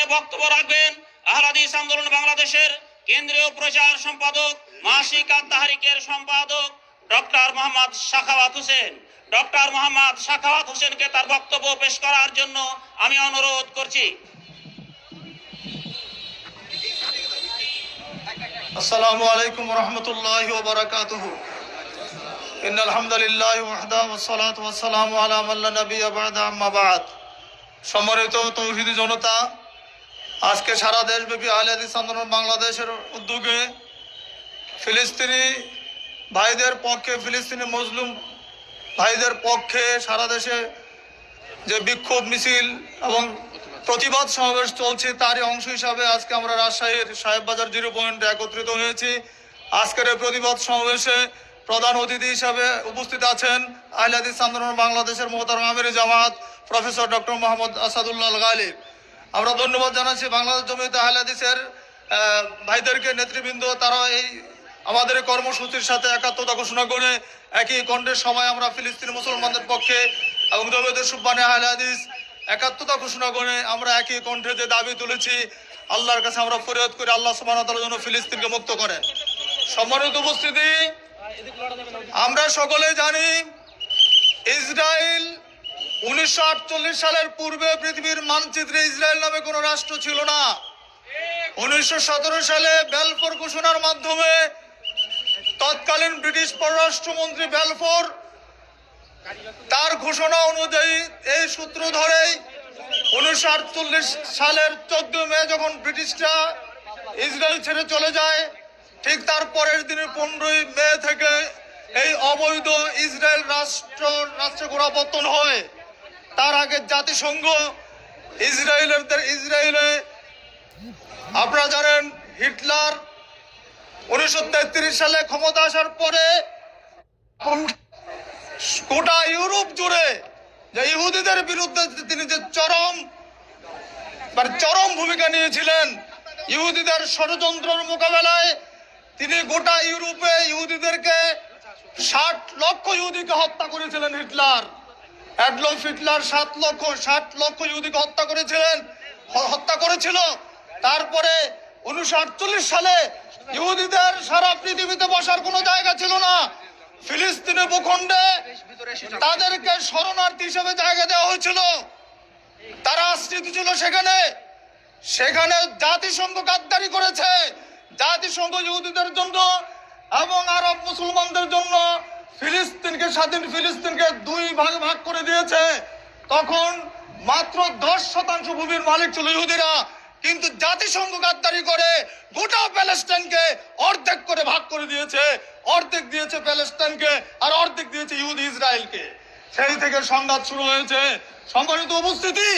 অনুষ্ঠানে বক্তব্য রাখবেন আহলে হাদিস আন্দোলন বাংলাদেশের কেন্দ্রীয় প্রচার সম্পাদক মাসিক আত-তাহরিকের সম্পাদক ডক্টর মোহাম্মদ সাখাওয়াত হোসেন। ডক্টর মোহাম্মদ সাখাওয়াত হোসেনকে তার বক্তব্য পেশ করার জন্য আমি অনুরোধ করছি। আসসালামু আলাইকুম ওয়া রাহমাতুল্লাহি ওয়া বারাকাতুহু। ইন্নাল হামদুলিল্লাহি ওয়াহদাহু ওয়াস সালাতু ওয়াস সালামু আলা মান লা নাবিয়্যা বা'দা, আম্মা বা'দ। সম্মানিত তৌহিদি জনতা, আজকে সারা দেশব্যাপী আহলে হাদিস আন্দোলন বাংলাদেশের উদ্যোগে ফিলিস্তিনি ভাইদের পক্ষে, ফিলিস্তিনি মজলুম ভাইদের পক্ষে সারা দেশে যে বিক্ষোভ মিছিল এবং প্রতিবাদ সমাবেশ চলছে, তারই অংশ হিসাবে আজকে আমরা রাজশাহীর সাহেববাজার 0 পয়েন্টে একত্রিত হয়েছি। আজকের এই প্রতিবাদ সমাবেশে প্রধান অতিথি হিসাবে উপস্থিত আছেন আহলে হাদিস আন্দোলন বাংলাদেশের মোহতারাম আমির জামাত প্রফেসর ডক্টর মোহাম্মদ আসাদুল্লাহ আল গালিব। আমরা ধন্যবাদ জানাচ্ছি বাংলাদেশ জমিয়তে আহলে হাদিসের ভাইদেরকে, নেতৃবৃন্দ। তারা এই আমাদের কর্মসূচির সাথে একাত্মতা ঘোষণা করে একই কণ্ঠের সময় আমরা ফিলিস্তিনি মুসলমানদের পক্ষে এবং জমিয়তে সুবহানে আহলে হাদিস একাত্মতা ঘোষণা করে আমরা একই কণ্ঠে যে দাবি তুলেছি, আল্লাহর কাছে আমরা ফরিয়াদ করি আল্লাহ সুবহানাহু ওয়া তাআলা যেন ফিলিস্তিনকে মুক্ত করেন। সম্মানিত উপস্থিতি, আমরা সকলেই জানি ইসরায়েল 1948 সালের পূর্বে পৃথিবীর মানচিত্রে ইসরায়েল নামে কোনো রাষ্ট্র ছিল না। 1917 সালে বেলফোর ঘোষণার মাধ্যমে তৎকালীন ব্রিটিশ পররাষ্ট্রমন্ত্রী বেলফোর তার ঘোষণা অনুযায়ী এই সূত্র ধরেই 1948 সালের 14 মে যখন ব্রিটিশরা ইসরায়েল ছেড়ে চলে যায়, ঠিক তার পরের দিনে 15 মে থেকে এই অবৈধ ইসরায়েল রাষ্ট্রে গোড়াপত্তন হয়। তার আগে জাতিসংঘ ইসরায়েলে আপনারা জানেন হিটলার 1933 সালে ক্ষমতা আসার পরে গোটা ইউরোপ জুড়ে যে ইহুদিদের বিরুদ্ধে তিনি যে চরম ভূমিকা নিয়েছিলেন, ইহুদিদের ষড়যন্ত্রের মোকাবেলায় তিনি গোটা ইউরোপে ইহুদিদেরকে 60 লক্ষ ইহুদিকে হত্যা করেছিলেন। হিটলার অ্যাডলফ হিটলার 60 লক্ষ ইহুদিকে হত্যা করেছিল। তারপরে 1948 সালে ইহুদিদের সারা পৃথিবীতে বসার কোনো জায়গা ছিল না। ফিলিস্তিনের ভূখণ্ডে তাদেরকে শরণার্থী হিসেবে জায়গা দেওয়া হয়েছিল, তারা আশ্রিত ছিল সেখানে জাতিসংঘ গাদ্দারি করেছে। জাতিসংঘ ইহুদিদের জন্য এবং আরব মুসলমানদের জন্য স্বাধীন ফিলিস্তিনকে 2 ভাগে ভাগ করে দিয়েছে। তখন মাত্র 10% ভূমির মালিক ছিল ইহুদিরা, কিন্তু জাতিসংঘ গাদ্দারি করে গোটা প্যালেস্টাইনকে অর্ধেক করে ভাগ করে দিয়েছে। অর্ধেক দিয়েছে প্যালেস্টাইনকে আর অর্ধেক দিয়েছে ইহুদি ইসরায়েলকে। সেই থেকে সংঘাত শুরু হয়েছে। সম্মানিত উপস্থিতি,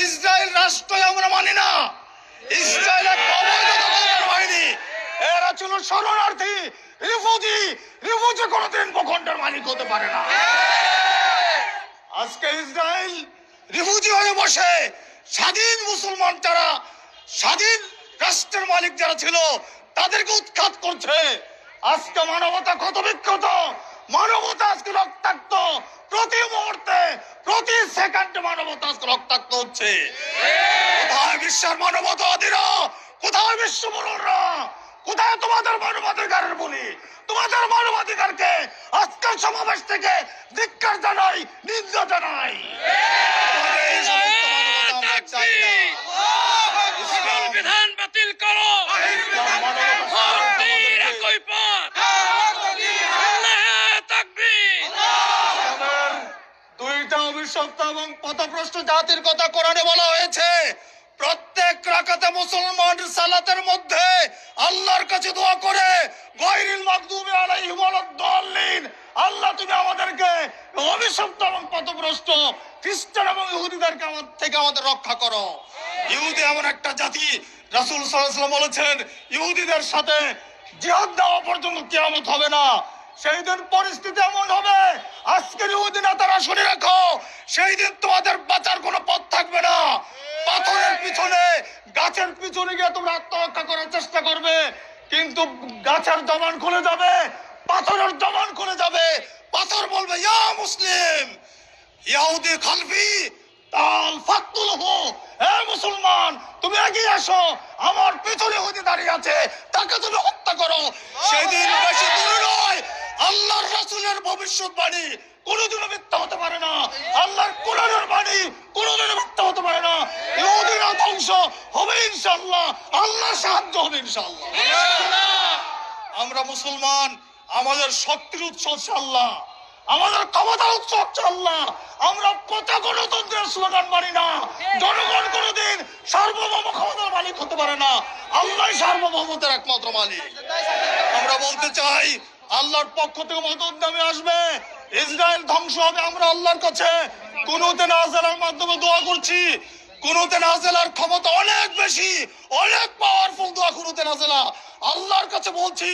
ইসরায়েল রাষ্ট্রই আমরা মানি না। ইসরায়েল এক অবৈধ দখলদার বাহিনী, এরা ছিল শরণার্থী, রিফিউজি কোনোদিন ভূখণ্ডের মালিক হতে পারে না। আজকে ইসরায়েল রিফিউজি হয়ে বসে স্বাধীন মুসলমান যারা, স্বাধীন রাষ্ট্রের মালিক যারা ছিল, তাদেরকে উৎখাত করছে। আজকে মানবতা ক্ষত বিক্ষত, মানবতা আজকে রক্তাক্ত, প্রতি মুহূর্তে প্রতি সেকেন্ডে মানবতা আজকে রক্তাক্ত হচ্ছে। কোথায় বিশ্বের মানবতাবাদীরা? কোথায় বিশ্ব বলরা? কোথায় তোমাদের মানবাধিকারের বলি? তোমাদের মানবাধিকারকে আজকের সমাবেশ থেকে ধিক্কার জানাই, নিন্দা জানাই। বিধান বাতিল করো, দুইটা অভিশপ্ত এবং পথভ্রষ্ট জাতির কথা কোরআনে বলা হয়েছে। প্রত্যেক রাকাতে মুসলমান সালাতের মধ্যে আল্লাহর কাছে দোয়া করে গায়রিল মাগদুবি আলাইহিম ওয়ালাদ-দাল্লিন, আল্লাহ তুমি আমাদেরকে অভিশপ্ত এবং পথভ্রষ্ট খ্রিস্টান এবং ইহুদিদেরকে আমাদের রক্ষা করো। ইহুদি এমন একটা জাতি, রাসূল সাল্লাল্লাহু আলাইহি ওয়াসাল্লাম বলেছেন ইহুদিদের সাথে জিহাদ দেওয়া পর্যন্ত কিয়ামত হবে না। সেই দিন পরিস্থিতি এমন হবে, আজকের ইহুদি নেতারা শুনে রাখো, সেই দিন তোমাদের বাঁচার কোনো পথ থাকবে না। পাথরের পিছনে, গাছের পিছনে গিয়ে তোমরা আত্মরক্ষা করার চেষ্টা করবে, কিন্তু গাছের জবান খুলে যাবে, পাথরের জবান খুলে যাবে। পাথর বলবে ইয়া মুসলিম, ইহুদি খালফি, তাল ফাতুল হো, হে মুসলমান তুমি এগিয়ে আসো, আমার পেছনে হতে দাঁড়িয়ে আছে তাকে তুমি হত্যা করো। সেদিন বেশি দূরে নয়, আল্লাহর রাসূলের ভবিষ্যৎবাণী কোনোদিনও মিথ্যা হতে পারে না, আল্লাহর কোরআনের বাণী কোনোদিনও মিথ্যা হতে পারে না। ইহুদিরা ধ্বংস হবে ইনশাআল্লাহ, আল্লাহ সাহায্য হবে ইনশাআল্লাহ। আমরা মুসলমান, আমাদের শক্তির উৎস হচ্ছে আল্লাহ, আমাদের ক্ষমতার উৎস হচ্ছে আল্লাহ। আমরা কোথা গণতন্ত্রের স্লোগান মানি না। জনগণ কোনোদিন সার্বভৌম ক্ষমতার মালিক হতে পারে না, আল্লাহ সার্বভৌমতার একমাত্র মালিক। আমরা বলতে চাই আল্লাহর পক্ষ থেকে মদত নামে আসবে, ইসরায়েল ধ্বংস হবে। আমরা আল্লাহর কাছে কুনুতে নাযিলের মাধ্যমে দোয়া করছি। কুনুতে নাযিলের ক্ষমতা অনেক বেশি, অনেক পাওয়ারফুল দোয়া কুনুতে নাযিলা। আল্লাহর কাছে বলছি,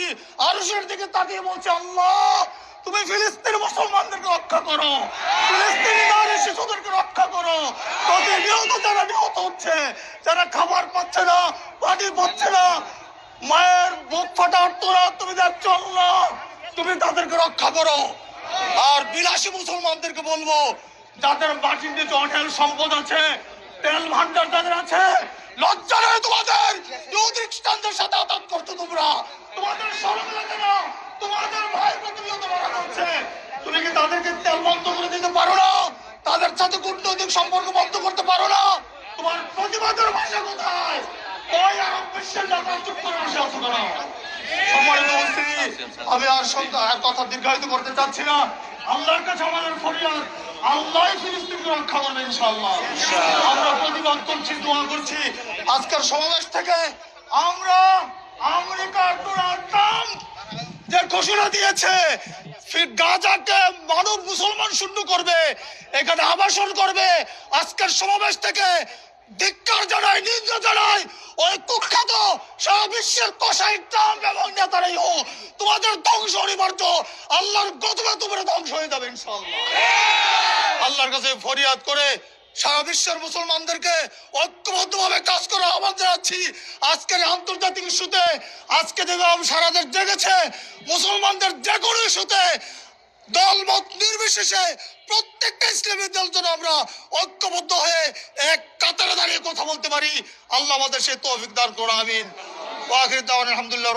আরশের দিকে তাকিয়ে বলছি, আল্লাহ তুমি ফিলিস্তিনের মুসলমানদেরকে রক্ষা করো, ফিলিস্তিনি নারী শিশুদেরকে রক্ষা করো। প্রতিনিয়ত যারা নিহত হচ্ছে, যারা খাবার পাচ্ছে না, পানি পাচ্ছে না, মায়ের বুক ফাটা আর্তনাদ তুমি দেখছো, আল্লাহ তুমি তাদেরকে রক্ষা করো। আর বিলাসী মুসলমানদেরকে বলবো, যাদের মাটির নিচে অঢেল সম্পদ আছে, তেল ভান্ডার যাদের আছে, লজ্জা নেই তোমাদের ইহুদি খ্রিস্টানদের সাথে আঘাত করতে। তোমাদের শরম লাগে না? তোমাদের ভাই প্রতিনিয়ত মারা যাচ্ছে, তুমি কি তাদেরকে তেল বন্ধ করে দিতে পারো না? তাদের সাথে কূটনৈতিক সম্পর্ক বন্ধ করতে পারো না? তোমার প্রতিবাদের ভাষা কোথায়? ওই আরব বিশ্বের জায়গা চুপ করে বসে আছো কেন? সম্মানিত উপস্থিতি, আমি আর কথা দীর্ঘায়িত করতে চাচ্ছি না। আল্লাহর কাছে আমাদের ফরিয়াদ, আল্লাহ ফিলিস্তিনকে রক্ষা করবে ইনশাআল্লাহ। আমরা প্রতিবাদ করছি, দোয়া করছি। আজকের সমাবেশ থেকে আমরা আমেরিকার ডোনাল্ড ট্রাম্প যে ঘোষণা দিয়েছে গাজাকে মানব মুসলমান শূন্য করবে, এখানে আবাসন করবে, আজকের সমাবেশ থেকে ধিক্কার জানাই, নিন্দা জানাই। ওই কুখ্যাত সারা বিশ্বের কসাই ট্রাম্প এবং নেতারাই হোক, তোমাদের ধ্বংস অনিবার্য। আল্লাহর গজবে তোমরা ধ্বংস হয়ে যাবে ইনশাআল্লাহ। আল্লাহর কাছে ফরিয়াদ করে সারা বিশ্বের মুসলমানদেরকে ঐক্যবদ্ধভাবে কাজ করার আহ্বান জানাচ্ছি। আজকের আন্তর্জাতিক ইস্যুতে, আজকে যেভাবে সারা দেশ জেগেছে, মুসলমানদের যে কোনো ইস্যুতে দলমত নির্বিশেষে প্রত্যেকটা ইসলামী দল যেন আমরা ঐক্যবদ্ধ হয়ে এক কাতারে দাঁড়িয়ে কথা বলতে পারি। আল্লাহ আমাদের সেই তৌফিক দান করুন, আমিন। ওয়া আখির দাওয়ানা আলহামদুলিল্লাহ।